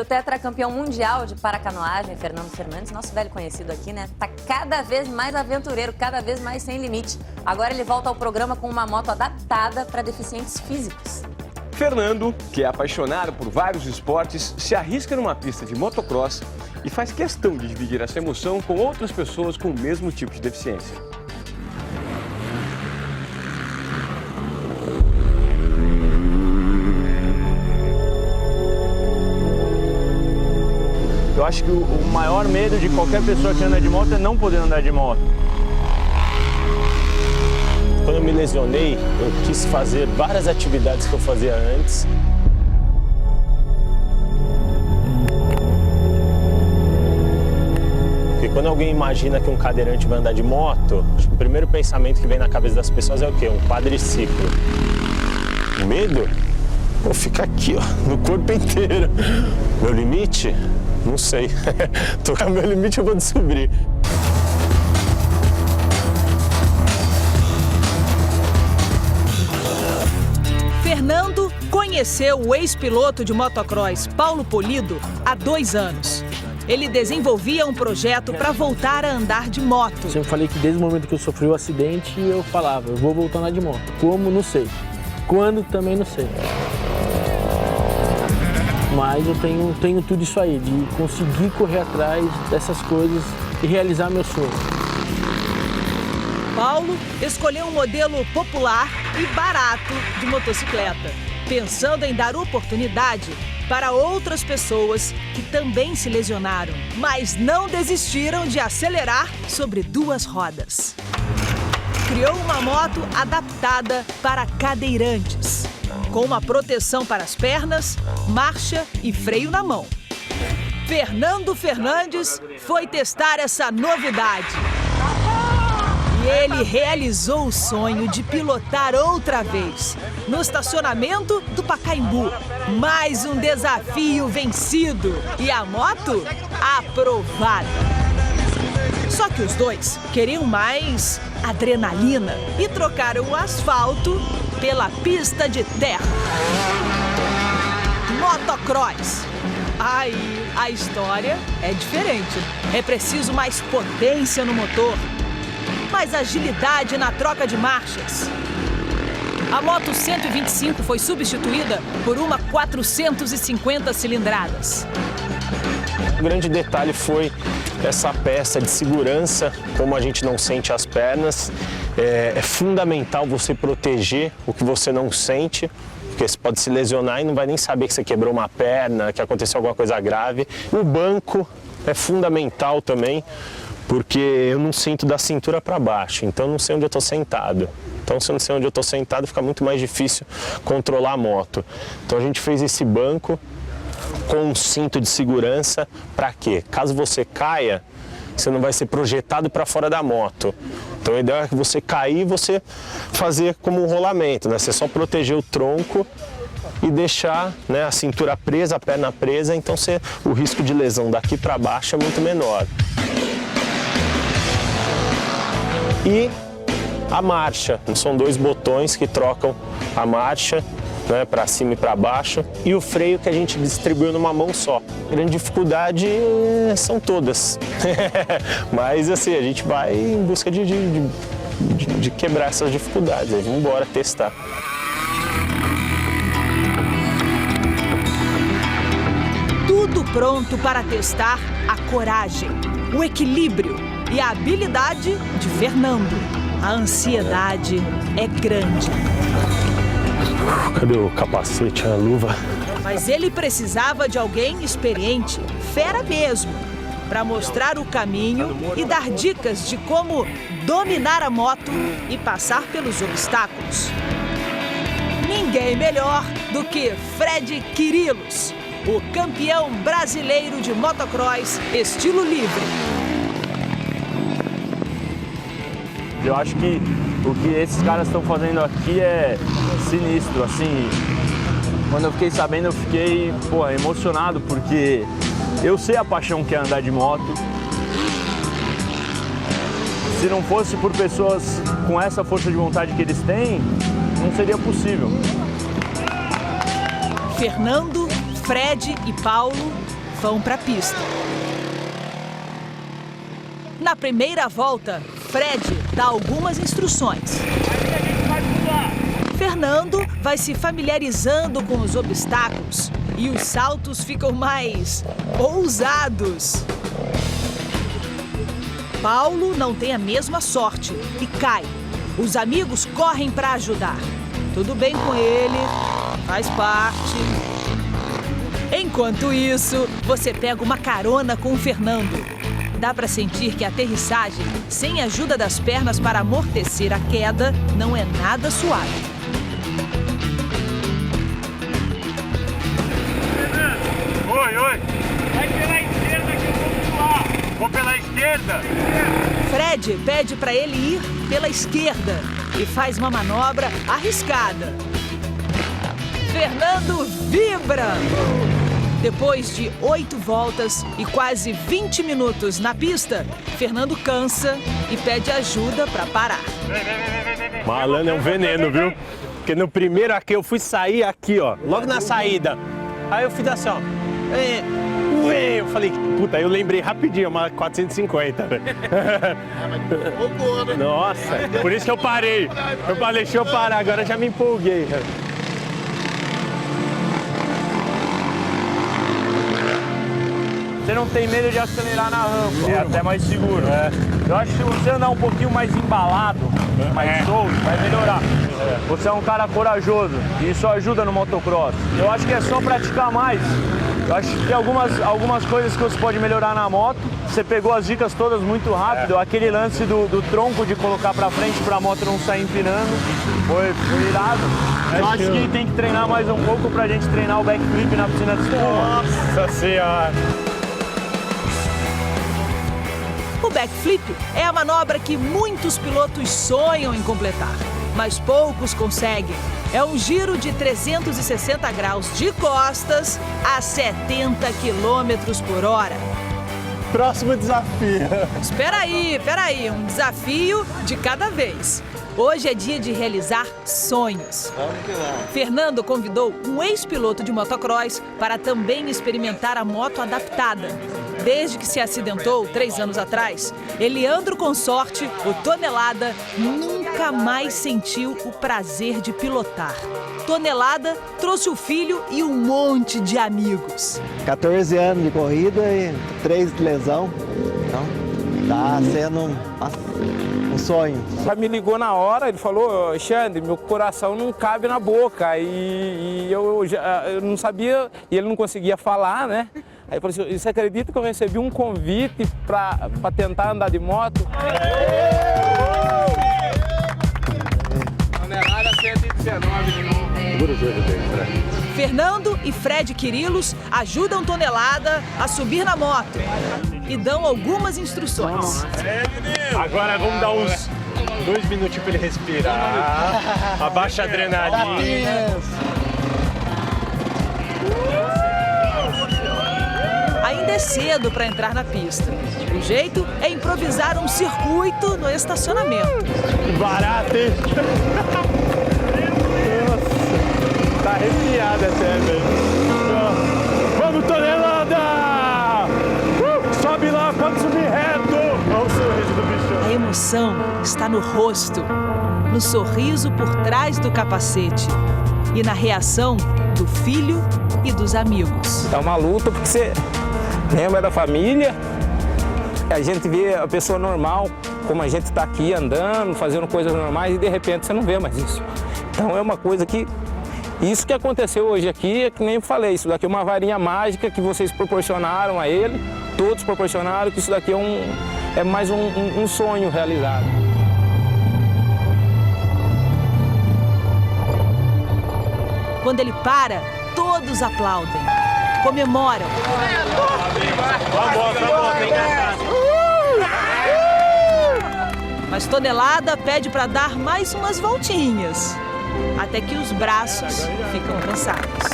tetracampeão mundial de paracanoagem, Fernando Fernandes, nosso velho conhecido aqui, né? Tá cada vez mais aventureiro, cada vez mais sem limite. Agora ele volta ao programa com uma moto adaptada para deficientes físicos. Fernando, que é apaixonado por vários esportes, se arrisca numa pista de motocross e faz questão de dividir essa emoção com outras pessoas com o mesmo tipo de deficiência. Eu acho que o maior medo de qualquer pessoa que anda de moto é não poder andar de moto. Quando eu me lesionei, eu quis fazer várias atividades que eu fazia antes. Porque quando alguém imagina que um cadeirante vai andar de moto, acho que o primeiro pensamento que vem na cabeça das pessoas é o quê? Um quadriciclo. O medo? Vou ficar aqui, ó, no corpo inteiro. Meu limite? Não sei. Tocar meu limite eu vou descobrir. Fernando conheceu o ex-piloto de motocross Paulo Polido há 2 anos. Ele desenvolvia um projeto para voltar a andar de moto. Eu sempre falei que desde o momento que eu sofri o acidente, eu falava, eu vou voltar a andar de moto. Como? Não sei. Quando? Também não sei. Mas eu tenho tudo isso aí, de conseguir correr atrás dessas coisas e realizar meu sonho. Paulo escolheu um modelo popular e barato de motocicleta, pensando em dar oportunidade para outras pessoas que também se lesionaram, mas não desistiram de acelerar sobre 2 rodas. Criou uma moto adaptada para cadeirantes, com uma proteção para as pernas, marcha e freio na mão. Fernando Fernandes foi testar essa novidade. E ele realizou o sonho de pilotar outra vez, no estacionamento do Pacaembu. Mais um desafio vencido e a moto aprovada. Só que os dois queriam mais adrenalina e trocaram o asfalto pela pista de terra. Motocross. Aí a história é diferente. É preciso mais potência no motor, mais agilidade na troca de marchas. A moto 125 foi substituída por uma 450 cilindradas. O grande detalhe foi essa peça de segurança, como a gente não sente as pernas. É fundamental você proteger o que você não sente, porque você pode se lesionar e não vai nem saber que você quebrou uma perna, que aconteceu alguma coisa grave. O banco é fundamental também, porque eu não sinto da cintura para baixo, então eu não sei onde eu estou sentado. Então, se eu não sei onde eu estou sentado, fica muito mais difícil controlar a moto. Então, a gente fez esse banco com um cinto de segurança, para quê? Caso você caia, você não vai ser projetado para fora da moto. Então, a ideia é que você cair e você fazer como um rolamento, né? Você só proteger o tronco e deixar, né, a cintura presa, a perna presa, então o risco de lesão daqui para baixo é muito menor. E a marcha, são 2 botões que trocam a marcha, né, para cima e para baixo, e o freio que a gente distribuiu numa mão só. A grande dificuldade são todas, mas assim, a gente vai em busca de quebrar essas dificuldades, vamos embora testar. Tudo pronto para testar a coragem, o equilíbrio e a habilidade de Fernando. A ansiedade é grande. Cadê o capacete, a luva? Mas ele precisava de alguém experiente, fera mesmo, para mostrar o caminho e dar dicas de como dominar a moto e passar pelos obstáculos. Ninguém melhor do que Fred Quirilos, o campeão brasileiro de motocross estilo livre. Eu acho que o que esses caras estão fazendo aqui é sinistro, assim. Quando eu fiquei sabendo, eu fiquei, emocionado, porque eu sei a paixão que é andar de moto. Se não fosse por pessoas com essa força de vontade que eles têm, não seria possível. Fernando Fred e Paulo vão para a pista. Na primeira volta, Fred dá algumas instruções. Fernando vai se familiarizando com os obstáculos e os saltos ficam mais ousados. Paulo não tem a mesma sorte e cai. Os amigos correm para ajudar. Tudo bem com ele, faz parte. Enquanto isso, você pega uma carona com o Fernando. Dá para sentir que a aterrissagem, sem a ajuda das pernas para amortecer a queda, não é nada suave. Oi, vai pela esquerda que eu vou pular. Vou pela esquerda. Fred pede para ele ir pela esquerda e faz uma manobra arriscada. Fernando vibra! Depois de 8 voltas e quase 20 minutos na pista, Fernando cansa e pede ajuda para parar. Malandro é um veneno, viu? Porque no primeiro aqui eu fui sair aqui, ó, logo na saída. Aí eu fiz assim, ó. Eu falei, puta, eu lembrei rapidinho, uma 450, velho. Nossa, por isso que eu parei. Eu falei, deixa eu parar, agora já me empolguei. Você não tem medo de acelerar na rampa, é até mais seguro. Eu acho que se você andar um pouquinho mais embalado, mais solto, vai melhorar. Você é um cara corajoso e isso ajuda no motocross. Eu acho que é só praticar mais. Eu acho que tem algumas coisas que você pode melhorar na moto. Você pegou as dicas todas muito rápido. Aquele lance do tronco de colocar pra frente pra moto não sair empinando. Foi irado. Eu acho que tem que treinar mais um pouco pra gente treinar o backflip na piscina de espuma. Nossa Senhora! O backflip é a manobra que muitos pilotos sonham em completar, mas poucos conseguem. É um giro de 360 graus de costas a 70 km por hora. Próximo desafio. Espera aí, um desafio de cada vez. Hoje é dia de realizar sonhos. Fernando convidou um ex-piloto de motocross para também experimentar a moto adaptada. Desde que se acidentou 3 anos atrás, Eliandro Consorte, o Tonelada, nunca mais sentiu o prazer de pilotar. Tonelada trouxe o filho e um monte de amigos. 14 anos de corrida e 3 de lesão. Então, tá sendo um sonho. Ela me ligou na hora, ele falou, Alexandre, meu coração não cabe na boca. E eu não sabia, e ele não conseguia falar, né? Aí eu falei assim, você acredita que eu recebi um convite para tentar andar de moto? Tonelada 119 de novo. Fernando e Fred Quirilos ajudam Tonelada a subir na moto e dão algumas instruções. Agora vamos dar uns 2 minutinhos para ele respirar. Abaixa a adrenalina. Ainda é cedo para entrar na pista. O jeito é improvisar um circuito no estacionamento. Barato, hein? Nossa, tá arrepiada até, velho. Vamos, Tonelada! Sobe lá, pode subir reto! Olha o sorriso do bichão. A emoção está no rosto, no sorriso por trás do capacete e na reação do filho e dos amigos. É uma luta porque você lembra da família, a gente vê a pessoa normal, como a gente está aqui andando, fazendo coisas normais e de repente você não vê mais isso. Então é uma coisa que, isso que aconteceu hoje aqui, é que nem eu falei, isso daqui é uma varinha mágica que vocês proporcionaram a ele, todos proporcionaram, que isso daqui é mais um sonho realizado. Quando ele para, todos aplaudem, comemoram. Mas Tonelada pede para dar mais umas voltinhas, até que os braços ficam cansados.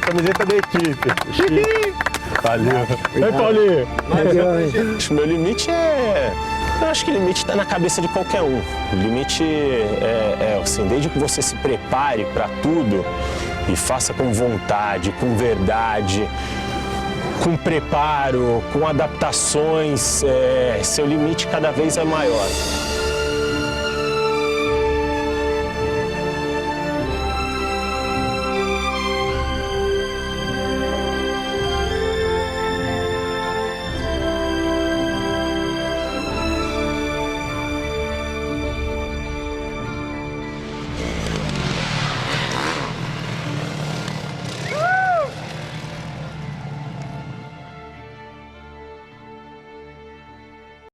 Camiseta da equipe. Valeu. Oi, Paulinho. Meu limite é Eu acho que o limite está na cabeça de qualquer um. O limite assim, desde que você se prepare para tudo e faça com vontade, com verdade, com preparo, com adaptações, seu limite cada vez é maior.